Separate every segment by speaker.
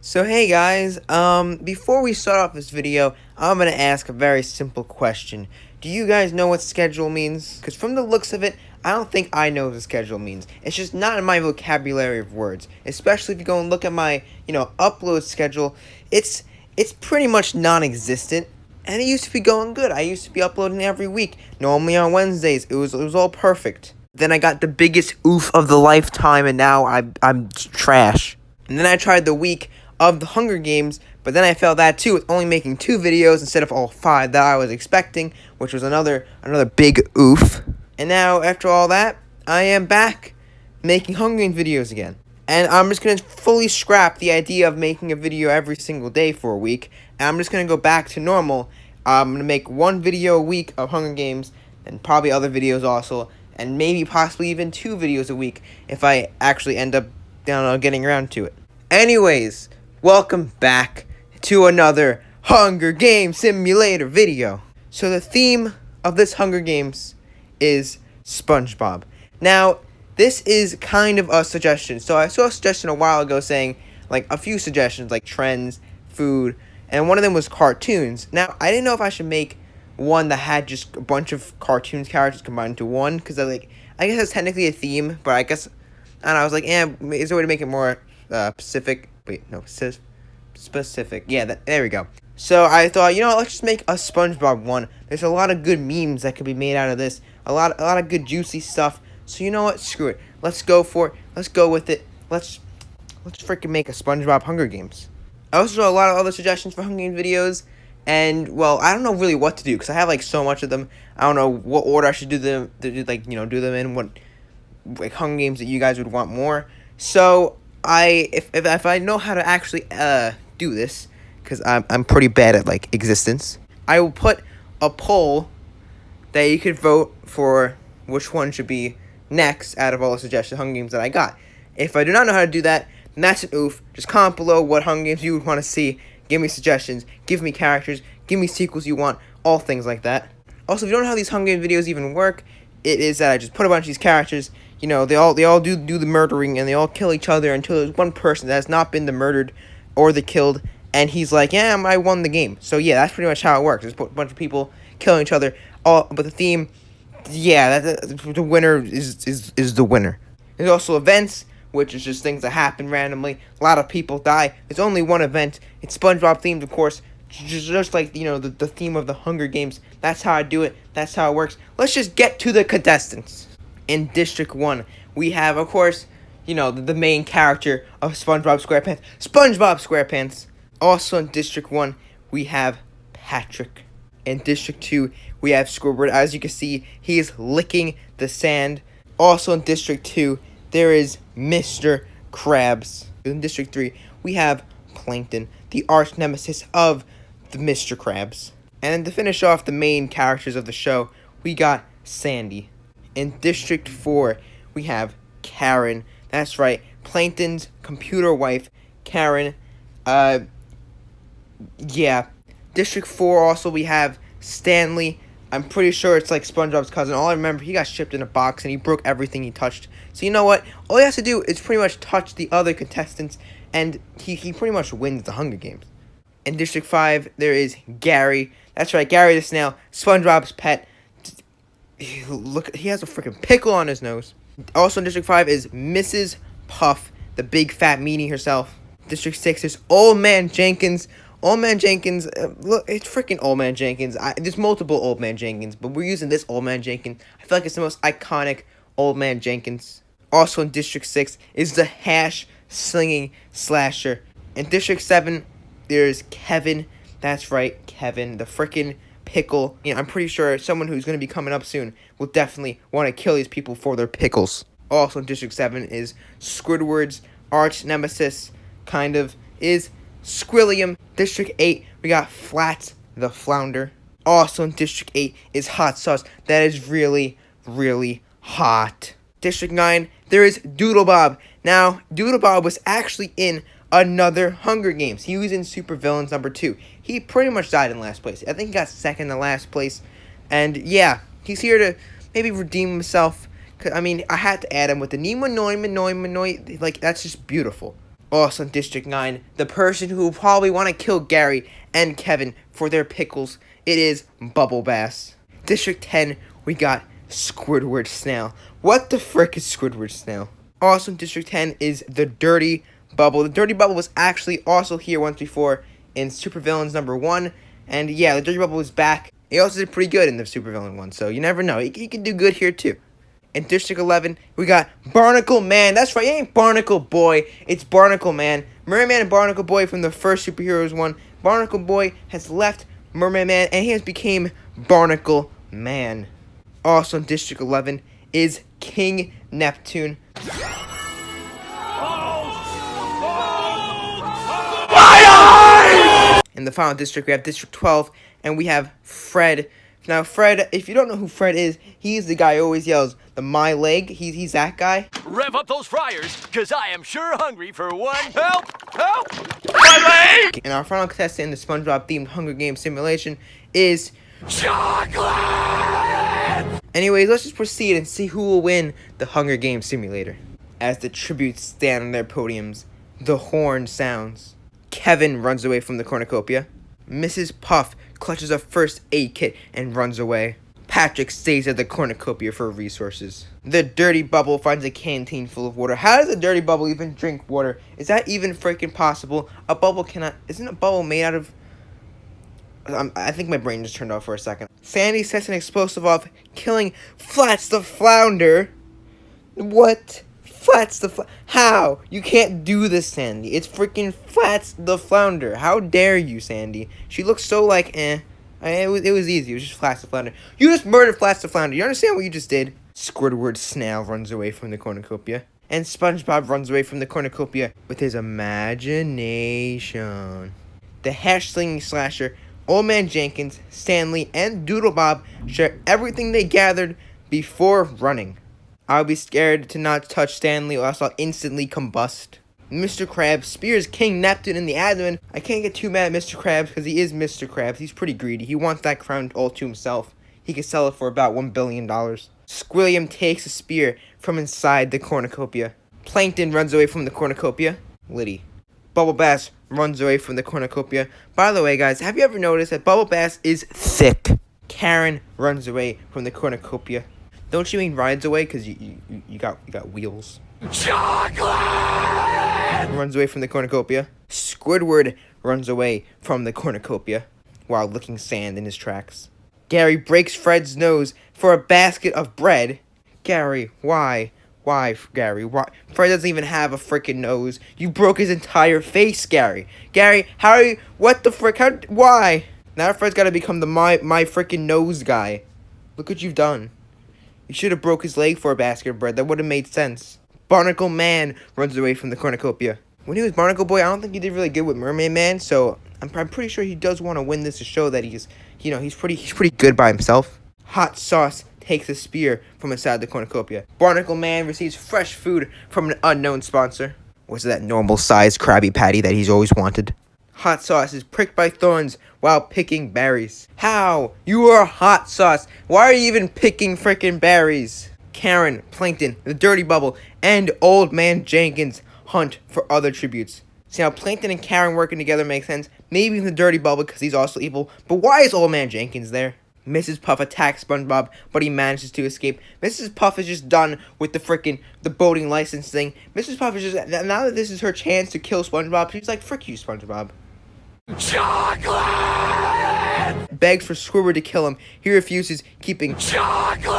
Speaker 1: So hey guys, before we start off this video, I'm gonna ask a very simple question. Do you guys know what schedule means? Because from the looks of it, I don't think I know what the schedule means. It's just not in my vocabulary of words. Especially if you go and look at my, upload schedule, it's pretty much non-existent. And it used to be going good. I used to be uploading every week, normally on Wednesdays. It was all perfect. Then I got the biggest oof of the lifetime, and now I'm trash. And then I tried the week of the Hunger Games, but then I failed that too, with only making 2 videos instead of all 5 that I was expecting, which was another big oof. And now, after all that, I am back making Hunger Games videos again. And I'm just going to fully scrap the idea of making a video every single day for a week, and I'm just going to go back to normal. I'm going to make 1 video a week of Hunger Games, and probably other videos also, and maybe possibly even 2 videos a week if I actually end up, getting around to it. Anyways, welcome back to another Hunger Games simulator video. So the theme of this Hunger Games is SpongeBob. Now, this is kind of a suggestion. So I saw a suggestion a while ago saying, like, a few suggestions, like trends, food, and one of them was cartoons. Now, I didn't know if I should make one that had just a bunch of cartoons characters combined into one, because I guess that's technically a theme, but I guess, I was like, is there a way to make it more specific? Wait, no, specific. Yeah, there we go. So I thought, let's just make a SpongeBob one. There's a lot of good memes that could be made out of this. A lot of good juicy stuff. So you know what? Screw it. Let's go for it. Let's go with it. Let's freaking make a SpongeBob Hunger Games. I also saw a lot of other suggestions for Hunger Games videos, and well, I don't know really what to do because I have like so much of them. I don't know what order I should do them. Do them in, what like Hunger Games that you guys would want more. So if I know how to actually do this, because I'm pretty bad at like existence, I will put a poll that you could vote for which one should be next out of all the suggested Hunger Games that I got. If I do not know how to do that, then that's an oof. Just comment below what Hunger Games you would want to see. Give me suggestions. Give me characters. Give me sequels you want. All things like that. Also, if you don't know how these Hunger Games videos even work, it is that I just put a bunch of these characters. They all do the murdering, and they all kill each other until there's one person that has not been the murdered or the killed, and he's like, yeah, I won the game. So yeah, that's pretty much how it works. There's a bunch of people killing each other, but the theme, yeah, the winner is the winner. There's also events, which is just things that happen randomly. A lot of people die. There's only one event. It's SpongeBob themed, of course. Just like, the theme of the Hunger Games. That's how I do it. That's how it works. Let's just get to the contestants. In District 1, we have, of course, the main character of SpongeBob SquarePants, SpongeBob SquarePants. Also in District 1, we have Patrick. In District 2, we have Squidward. As you can see, he is licking the sand. Also in District 2, there is Mr. Krabs. In District 3, we have Plankton, the arch nemesis of the Mr. Krabs. And then to finish off the main characters of the show, we got Sandy. In District 4, we have Karen. That's right, Plankton's computer wife, Karen. Yeah. District 4 also we have Stanley. I'm pretty sure it's like SpongeBob's cousin. All I remember, he got shipped in a box and he broke everything he touched. So you know what? All he has to do is pretty much touch the other contestants, and he pretty much wins the Hunger Games. In District 5, there is Gary. That's right, Gary the Snail, SpongeBob's pet. Look, he has a freaking pickle on his nose. Also in District 5 is Mrs. Puff, the big fat meanie herself. District 6 is Old Man Jenkins. Old Man Jenkins, look, it's freaking Old Man Jenkins. There's multiple Old Man Jenkins, but we're using this Old Man Jenkins. I feel like it's the most iconic Old Man Jenkins. Also in District 6 is the hash slinging slasher. In District 7, there's Kevin. That's right, Kevin, the freaking pickle. I'm pretty sure someone who's going to be coming up soon will definitely want to kill these people for their pickles. Also in District 7 is Squidward's arch nemesis, is Squilliam. District 8, we got Flats the Flounder. Also in District 8 is Hot Sauce. That is really, really hot. District 9, there is Doodlebob. Now, Doodlebob was actually in another Hunger Games. He was in Supervillains number 2. He pretty much died in last place. I think he got second to last place. And yeah, he's here to maybe redeem himself. I had to add him with the Nemo Noi. Like, that's just beautiful. Also in District 9, the person who will probably want to kill Gary and Kevin for their pickles, it is Bubble Bass. District 10, we got Squidward Snail. What the frick is Squidward Snail? Also in District 10 is the Dirty Bubble. The Dirty Bubble was actually also here once before in Supervillains #1. And yeah, the Dirty Bubble is back. He also did pretty good in the Supervillain one, so you never know. He can do good here too. In District 11, we got Barnacle Man. That's right, it ain't Barnacle Boy. It's Barnacle Man. Merman and Barnacle Boy from the first Superheroes one. Barnacle Boy has left Merman Man, and he has become Barnacle Man. Also in District 11 is King Neptune. In the final district, we have District 12, and we have Fred. Now, Fred, if you don't know who Fred is, he's the guy who always yells, the my leg. He's that guy.
Speaker 2: Rev up those fryers, because I am sure hungry for one. Help! Help! My leg!
Speaker 1: And our final contestant in the SpongeBob-themed Hunger Games simulation is
Speaker 2: Chocolate!
Speaker 1: Anyways, let's just proceed and see who will win the Hunger Games simulator. As the tributes stand on their podiums, the horn sounds. Kevin runs away from the cornucopia. Mrs. Puff clutches a first aid kit and runs away. Patrick stays at the cornucopia for resources. The Dirty Bubble finds a canteen full of water. How does a Dirty Bubble even drink water? Is that even freaking possible? A bubble cannot... Isn't a bubble made out of... I think my brain just turned off for a second. Sandy sets an explosive off, killing Flats the Flounder. What? Flats the How? You can't do this, Sandy. It's freaking Flats the Flounder. How dare you, Sandy? She looks so like, eh. It was easy. It was just Flats the Flounder. You just murdered Flats the Flounder. You understand what you just did? Squidward Snail runs away from the cornucopia. And SpongeBob runs away from the cornucopia with his imagination. The hash-slinging slasher, Old Man Jenkins, Stanley, and Doodlebob share everything they gathered before running. I'll be scared to not touch Stanley or else I'll instantly combust. Mr. Krabs spears King Neptune in the abdomen. I can't get too mad at Mr. Krabs because he is Mr. Krabs. He's pretty greedy. He wants that crown all to himself. He could sell it for about $1 billion. Squilliam takes a spear from inside the cornucopia. Plankton runs away from the cornucopia. Liddy. Bubble Bass runs away from the cornucopia. By the way, guys, have you ever noticed that Bubble Bass is thick? Karen runs away from the cornucopia. Don't you mean rides away? Because you got wheels.
Speaker 2: Chocolate!
Speaker 1: Runs away from the cornucopia. Squidward runs away from the cornucopia while licking sand in his tracks. Gary breaks Fred's nose for a basket of bread. Gary, why? Why, Gary? Why? Fred doesn't even have a freaking nose. You broke his entire face, Gary. Gary, how are you? What the frick? How? Why? Now Fred's got to become the my freaking nose guy. Look what you've done. You should have broke his leg for a basket of bread. That would have made sense. Barnacle Man runs away from the cornucopia. When he was Barnacle Boy, I don't think he did really good with Mermaid Man, so I'm pretty sure he does want to win this to show that he's pretty good by himself. Hot Sauce takes a spear from inside the cornucopia. Barnacle Man receives fresh food from an unknown sponsor. Was it that normal-sized Krabby Patty that he's always wanted? Hot Sauce is pricked by thorns while picking berries. How? You are Hot Sauce. Why are you even picking frickin' berries? Karen, Plankton, the Dirty Bubble, and Old Man Jenkins hunt for other tributes. See how Plankton and Karen working together makes sense? Maybe the Dirty Bubble because he's also evil. But why is Old Man Jenkins there? Mrs. Puff attacks SpongeBob, but he manages to escape. Mrs. Puff is just done with the boating license thing. Mrs. Puff is just, now that this is her chance to kill SpongeBob, she's like, frick you, SpongeBob.
Speaker 2: Chocolate!
Speaker 1: Begs for Squidward to kill him. He refuses, keeping
Speaker 2: Chocolate!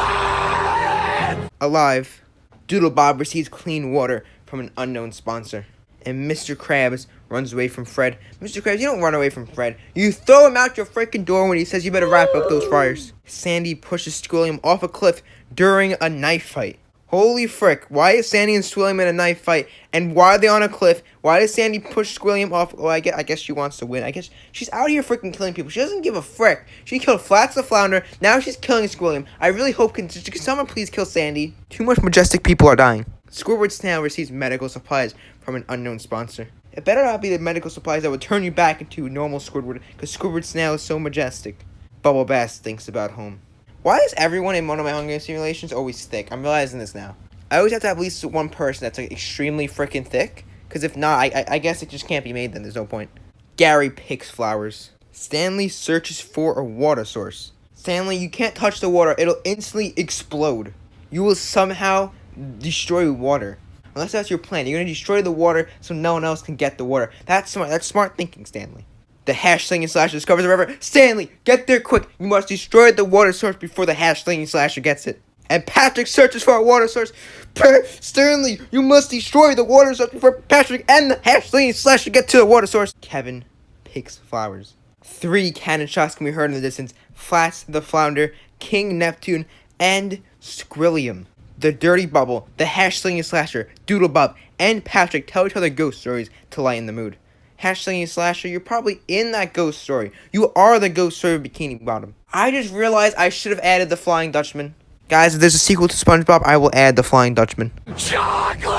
Speaker 1: alive. Doodlebob receives clean water from an unknown sponsor. And Mr. Krabs runs away from Fred. Mr. Krabs, you don't run away from Fred. You throw him out your freaking door when he says you better wrap up those fryers. Sandy pushes Squilliam off a cliff during a knife fight. Holy frick, why is Sandy and Squilliam in a knife fight? And why are they on a cliff? Why does Sandy push Squilliam off? Well, I guess she wants to win. I guess she's out here freaking killing people. She doesn't give a frick. She killed Flats the Flounder. Now she's killing Squilliam. I really hope, can someone please kill Sandy? Too much majestic people are dying. Squidward Snail receives medical supplies from an unknown sponsor. It better not be the medical supplies that would turn you back into normal Squidward, because Squidward Snail is so majestic. Bubble Bass thinks about home. Why is everyone in one of my Hunger Games simulations always thick? I'm realizing this now. I always have to have at least one person that's like extremely freaking thick. Because if not, I guess it just can't be made then. There's no point. Gary picks flowers. Stanley searches for a water source. Stanley, you can't touch the water. It'll instantly explode. You will somehow destroy water. Unless that's your plan. You're going to destroy the water so no one else can get the water. That's smart. That's smart thinking, Stanley. The hash-slinging slasher discovers the river. Stanley, get there quick. You must destroy the water source before the hash-slinging slasher gets it. And Patrick searches for a water source. Stanley, you must destroy the water source before Patrick and the hash-slinging slasher get to the water source. Kevin picks flowers. 3 cannon shots can be heard in the distance. Flats the Flounder, King Neptune, and Skrillium. The Dirty Bubble, the hash-slinging slasher, Doodlebob, and Patrick tell each other ghost stories to lighten the mood. Hash-slinging slasher, you're probably in that ghost story. You are the ghost story of Bikini Bottom. I just realized I should have added the Flying Dutchman. Guys, if there's a sequel to SpongeBob, I will add the Flying Dutchman.
Speaker 2: Chocolate!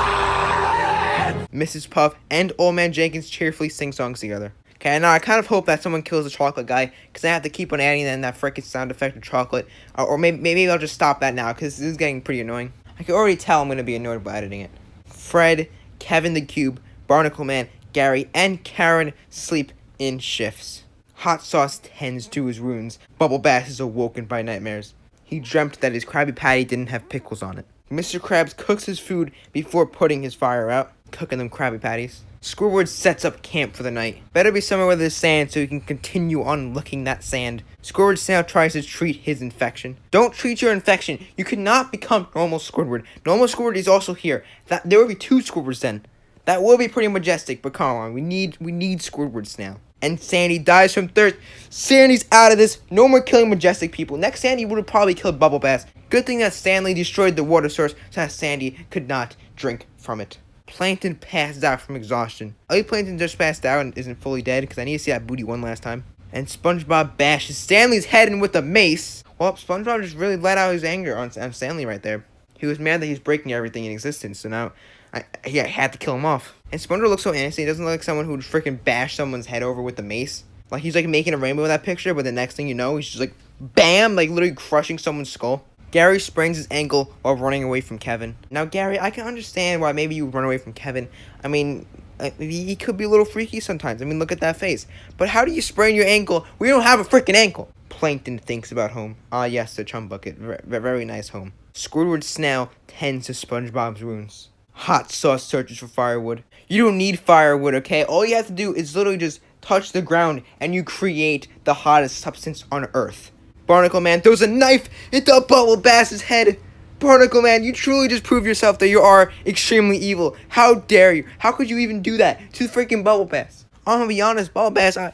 Speaker 1: Mrs. Puff and Old Man Jenkins cheerfully sing songs together. Okay, now I kind of hope that someone kills the chocolate guy, because I have to keep on adding that frickin' sound effect of chocolate. Or maybe I'll just stop that now, because this is getting pretty annoying. I can already tell I'm going to be annoyed by editing it. Fred, Kevin the Cube, Barnacle Man, Gary, and Karen sleep in shifts. Hot Sauce tends to his wounds. Bubble Bass is awoken by nightmares. He dreamt that his Krabby Patty didn't have pickles on it. Mr. Krabs cooks his food before putting his fire out, cooking them Krabby Patties. Squidward sets up camp for the night. Better be somewhere where there's sand so he can continue on licking that sand. Squidward now tries to treat his infection. Don't treat your infection. You cannot become normal Squidward. Normal Squidward is also here. There will be 2 Squidwards then. That will be pretty majestic, but come on, we need Squidwards now. And Sandy dies from thirst. Sandy's out of this. No more killing majestic people. Next Sandy would have probably killed Bubble Bass. Good thing that Stanley destroyed the water source so that Sandy could not drink from it. Plankton passes out from exhaustion. I think Plankton just passed out and isn't fully dead because I need to see that booty one last time. And SpongeBob bashes Stanley's head in with a mace. Well, SpongeBob just really let out his anger on Stanley right there. He was mad that he's breaking everything in existence, so now I had to kill him off. And SpongeBob looks so innocent. He doesn't look like someone who would freaking bash someone's head over with a mace. Like, he's like making a rainbow in that picture, but the next thing you know, he's just like, bam, like literally crushing someone's skull. Gary sprains his ankle while running away from Kevin. Now, Gary, I can understand why maybe you run away from Kevin. I mean, he could be a little freaky sometimes. I mean, look at that face. But how do you sprain your ankle? We don't have a freaking ankle. Plankton thinks about home. Ah, yes, the chum bucket. Very nice home. Squidward's snail tends to SpongeBob's wounds. Hot Sauce searches for firewood. You don't need firewood, okay? All you have to do is literally just touch the ground and you create the hottest substance on Earth. Barnacle Man throws a knife into Bubble Bass's head. Barnacle Man, you truly just proved yourself that you are extremely evil. How dare you? How could you even do that to freaking Bubble Bass? I'm gonna be honest, Bubble Bass, I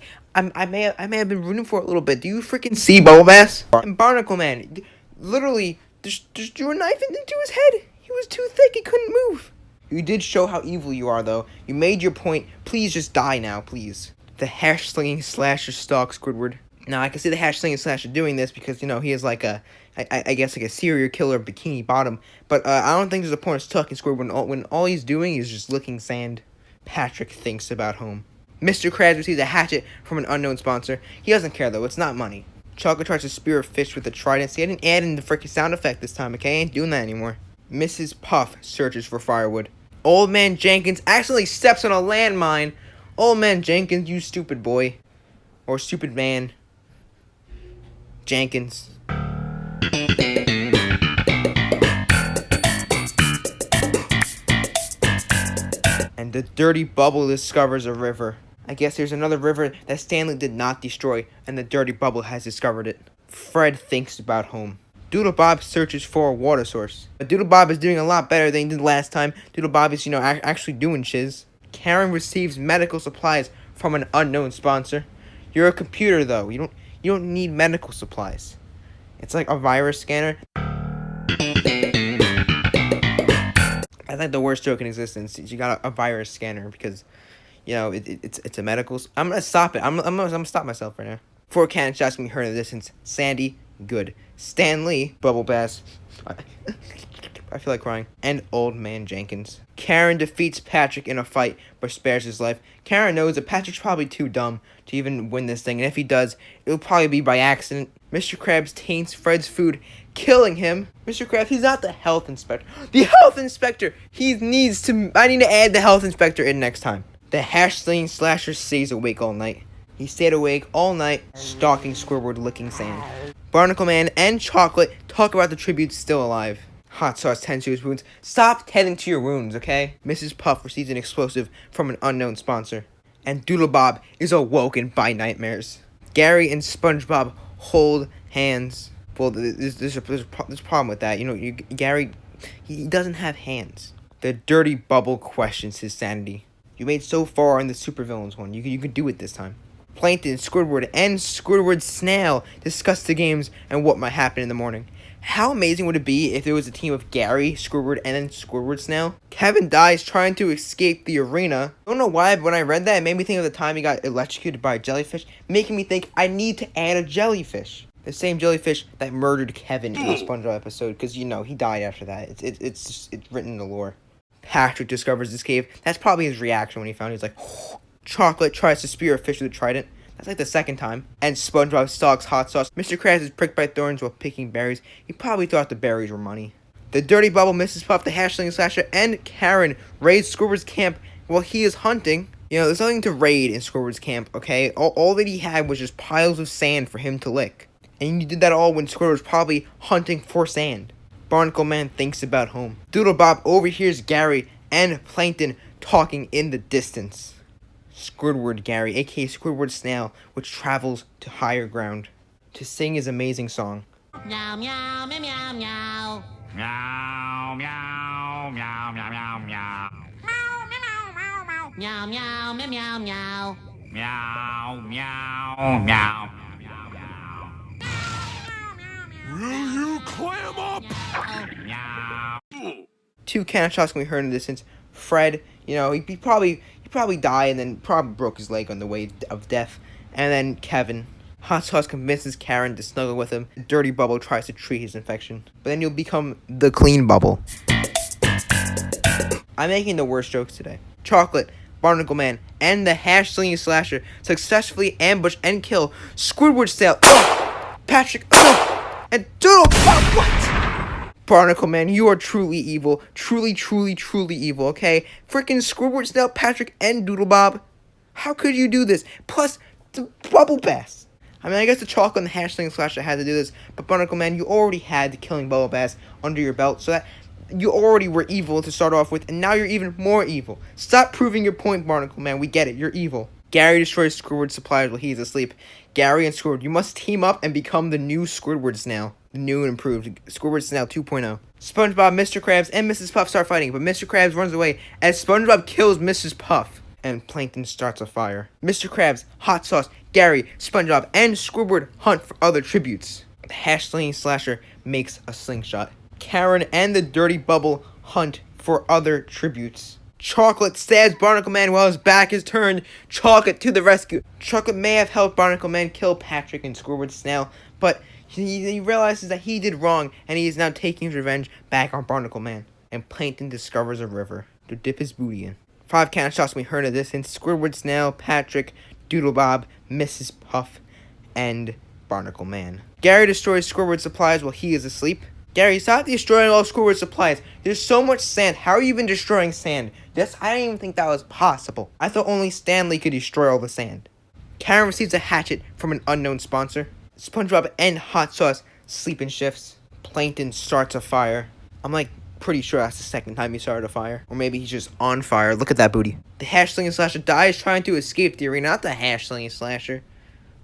Speaker 1: may have been rooting for it a little bit. Do you freaking see Bubble Bass? And Barnacle Man literally just drew a knife into his head. He was too thick, he couldn't move. You did show how evil you are, though. You made your point. Please just die now, please. The hash-slinging slasher stalks Squidward. Now, I can see the hash-slinging slasher doing this because, you know, he is like I guess like a serial killer of Bikini Bottom. But I don't think there's a point of stalking Squidward when all he's doing is just licking sand. Patrick thinks about home. Mr. Krabs receives a hatchet from an unknown sponsor. He doesn't care, though. It's not money. Chocolate tries to spear a fish with a trident. See, I didn't add in the freaking sound effect this time, okay? I ain't doing that anymore. Mrs. Puff searches for firewood. Old Man Jenkins accidentally steps on a landmine. Old Man Jenkins, you stupid boy. Or stupid man. Jenkins. And the Dirty Bubble discovers a river. I guess there's another river that Stanley did not destroy, and the Dirty Bubble has discovered it. Fred thinks about home. Doodlebob searches for a water source. But Doodlebob is doing a lot better than he did last time. Doodlebob is, actually doing shiz. Karen receives medical supplies from an unknown sponsor. You're a computer, though. You don't need medical supplies. It's like a virus scanner. That's like the worst joke in existence. You got a virus scanner because, it's a medical. I'm gonna stop it. I'm gonna stop myself right now. 4 cannon shots can be heard in the distance. Sandy, good. Stanley, Bubble Bass. I feel like crying. And Old Man Jenkins. Karen defeats Patrick in a fight, but spares his life. Karen knows that Patrick's probably too dumb to even win this thing, and if he does, it'll probably be by accident. Mr. Krabs taints Fred's food, killing him. Mr. Krabs, he's not the health inspector. The health inspector! I need to add the health inspector in next time. The hash-slinging slasher stays awake all night. He stayed awake all night, stalking Squidward, licking sand. Barnacle Man and Chocolate talk about the tributes still alive. Hot Sauce tends to his wounds. Stop tending to your wounds, okay? Mrs. Puff receives an explosive from an unknown sponsor. And Doodle Bob is awoken by nightmares. Gary and SpongeBob hold hands. Well, there's a problem with that. You know, Gary, he doesn't have hands. The Dirty Bubble questions his sanity. You made so far in the supervillains one. You could do it this time. Plankton, Squidward, and Squidward Snail discuss the games and what might happen in the morning. How amazing would it be if there was a team of Gary, Squidward, and then Squidward Snail? Kevin dies trying to escape the arena. I don't know why, but when I read that, it made me think of the time he got electrocuted by a jellyfish, making me think I need to add a jellyfish. The same jellyfish that murdered Kevin in the SpongeBob episode, because, you know, he died after that. It's written in the lore. Patrick discovers this cave. That's probably his reaction when he found it. He's like, oh. Chocolate tries to spear a fish with a trident. That's like the second time. And SpongeBob stalks Hot Sauce. Mr. Krabs is pricked by thorns while picking berries. He probably thought the berries were money. The Dirty Bubble, Mrs. Puff, the Hashling Slasher, and Karen raid Squidward's camp while he is hunting. You know, there's nothing to raid in Squidward's camp, okay? All that he had was just piles of sand for him to lick. And you did that all when Squidward was probably hunting for sand. Barnacle Man thinks about home. Doodle Bob overhears Gary and Plankton talking in the distance. Squidward Gary, aka Squidward Snail, which travels to higher ground to sing his amazing song.
Speaker 3: Meow meow meow meow meow.
Speaker 2: Meow, meow, meow, meow, meow, meow.
Speaker 3: Meow meow meow meow meow.
Speaker 2: Meow, meow, meow. Will you clam up? Meow.
Speaker 1: Two cannon shots can be heard in the distance. Fred, you know, he probably died and then probably broke his leg on the way of death. And then Kevin. Hot Sauce convinces Karen to snuggle with him. The Dirty Bubble tries to treat his infection. But then you'll become the Clean Bubble. I'm making the worst jokes today. Chocolate, Barnacle Man, and the Hash-Slinging Slasher successfully ambush and kill Squidward Snail, Patrick, and Doodle Bob. What? Barnacle Man, you are truly evil. Truly, truly, truly evil, okay? Freaking Squidward Snail, Patrick, and Doodle Bob. How could you do this? Plus, the Bubble Bass. I mean, I guess the Chocolate and the Hash-Slinging Slasher had to do this, but Barnacle Man, you already had the Killing Bubble Bass under your belt, so that you already were evil to start off with, and now you're even more evil. Stop proving your point, Barnacle Man. We get it. You're evil. Gary destroys Squidward's supplies while he's asleep. Gary and Squidward, you must team up and become the new Squidward Snail. The new and improved Squidward Snail 2.0. SpongeBob, Mr. Krabs, and Mrs. Puff start fighting, but Mr. Krabs runs away as SpongeBob kills Mrs. Puff. And Plankton starts a fire. Mr. Krabs, Hot Sauce, Gary, SpongeBob, and Squidward hunt for other tributes. The Hash-Slinging Slasher makes a slingshot. Karen and the Dirty Bubble hunt for other tributes. Chocolate stabs Barnacle Man while his back is turned. Chocolate to the rescue. Chocolate may have helped Barnacle Man kill Patrick and Squidward Snail, but he realizes that he did wrong, and he is now taking his revenge back on Barnacle Man. And Plankton discovers a river to dip his booty in. 5 cannon shots can be heard in the distance. Squidward Snail, Patrick, Doodle Bob, Mrs. Puff, and Barnacle Man. Gary destroys Squidward's supplies while he is asleep. Gary, stop destroying all Squidward's supplies. There's so much sand. How are you even destroying sand? I didn't even think that was possible. I thought only Stanley could destroy all the sand. Karen receives a hatchet from an unknown sponsor. SpongeBob and Hot Sauce sleep in shifts. Plankton starts a fire. I'm like pretty sure that's the second time he started a fire. Or maybe he's just on fire. Look at that booty. The Hash-Slinging Slasher dies trying to escape the arena. Not the Hash-Slinging Slasher.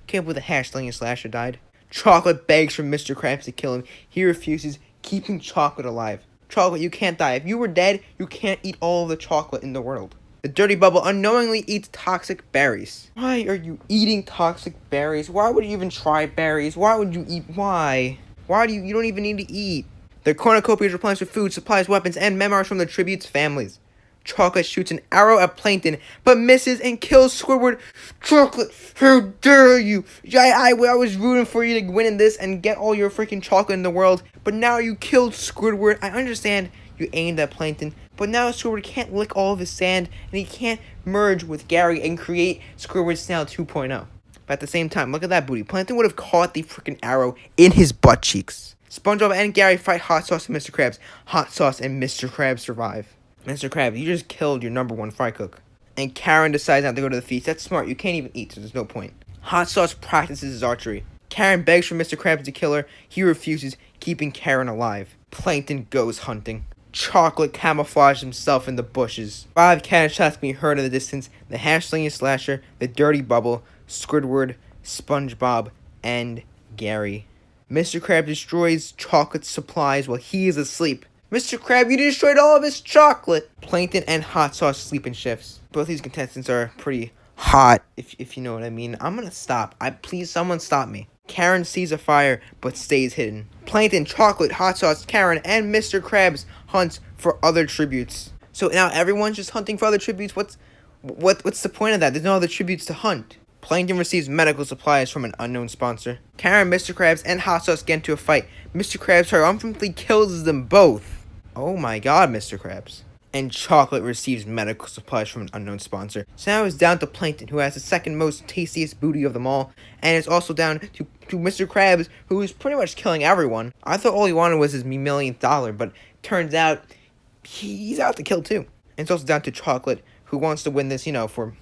Speaker 1: Can't believe the Hash-Slinging Slasher died. Chocolate begs for Mr. Krabs to kill him. He refuses, keeping Chocolate alive. Chocolate, you can't die. If you were dead, you can't eat all of the chocolate in the world. The Dirty Bubble unknowingly eats toxic berries. Why are you eating toxic berries? Why would you even try berries? Why would you eat? Why? Why do you don't even need to eat? The cornucopia is replenished with food, supplies, weapons, and memoirs from the tribute's families. Chocolate shoots an arrow at Plankton, but misses and kills Squidward. Chocolate, how dare you? I was rooting for you to win in this and get all your freaking chocolate in the world, but now you killed Squidward. I understand you aimed at Plankton, but now Squidward can't lick all of his sand, and he can't merge with Gary and create Squidward Snail 2.0. But at the same time, look at that booty. Plankton would have caught the freaking arrow in his butt cheeks. SpongeBob and Gary fight Hot Sauce and Mr. Krabs. Hot Sauce and Mr. Krabs survive. Mr. Krabs, you just killed your #1 fry cook. And Karen decides not to go to the feast. That's smart. You can't even eat, so there's no point. Hot Sauce practices his archery. Karen begs for Mr. Krabs to kill her. He refuses, keeping Karen alive. Plankton goes hunting. Chocolate camouflages himself in the bushes. 5 cannon shots can be heard in the distance. The hash-slinging slasher, the dirty bubble, Squidward, SpongeBob, and Gary. Mr. Krabs destroys chocolate supplies while he is asleep. Mr. Krab, you destroyed all of his chocolate! Plankton and Hot Sauce sleep in shifts. Both these contestants are pretty hot, if you know what I mean. I'm gonna stop. Please, someone stop me. Karen sees a fire, but stays hidden. Plankton, Chocolate, Hot Sauce, Karen, and Mr. Krabs hunts for other tributes. So now everyone's just hunting for other tributes? What's the point of that? There's no other tributes to hunt. Plankton receives medical supplies from an unknown sponsor. Karen, Mr. Krabs, and Hot Sauce get into a fight. Mr. Krabs triumphantly kills them both. Oh my god, Mr. Krabs. And Chocolate receives medical supplies from an unknown sponsor. So now it's down to Plankton, who has the second most tastiest booty of them all. And it's also down to Mr. Krabs, who is pretty much killing everyone. I thought all he wanted was his millionth dollar, but turns out he's out to kill too. And it's also down to Chocolate, who wants to win this, for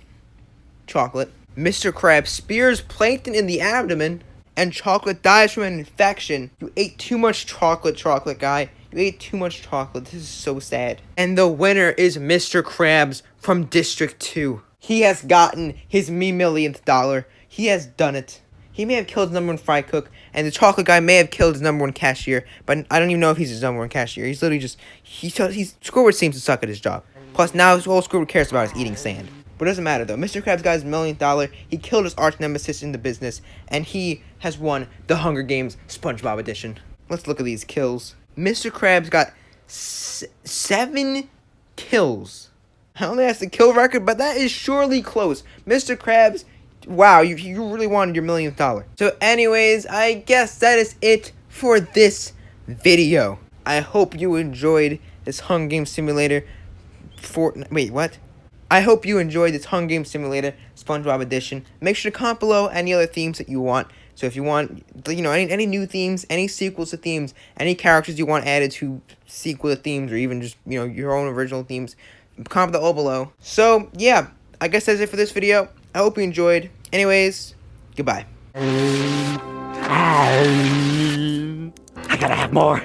Speaker 1: chocolate. Mr. Krabs spears Plankton in the abdomen, and Chocolate dies from an infection. You ate too much chocolate, guy. You ate too much chocolate. This is so sad. And the winner is Mr. Krabs from District 2. He has gotten his millionth dollar. He has done it. He may have killed his #1 fry cook, and the chocolate guy may have killed his #1 cashier, but I don't even know if he's his #1 cashier. He's literally just, Squidward seems to suck at his job. Plus, now all Squidward cares about is eating sand. But it doesn't matter, though. Mr. Krabs got his millionth dollar. He killed his arch nemesis in the business, and he has won the Hunger Games SpongeBob edition. Let's look at these kills. Mr. Krabs got 7 kills. I don't think that's the kill record, but that is surely close. Mr. Krabs, wow, you really wanted your millionth dollar. So anyways, I guess that is it for this video. I hope you enjoyed this Hunger Games Simulator I hope you enjoyed this Hunger Games Simulator SpongeBob edition. Make sure to comment below any other themes that you want. So if you want, any new themes, any sequels to themes, any characters you want added to sequel to themes, or even just, your own original themes, comment all below. So, yeah, I guess that's it for this video. I hope you enjoyed. Anyways, goodbye.
Speaker 2: I gotta have more.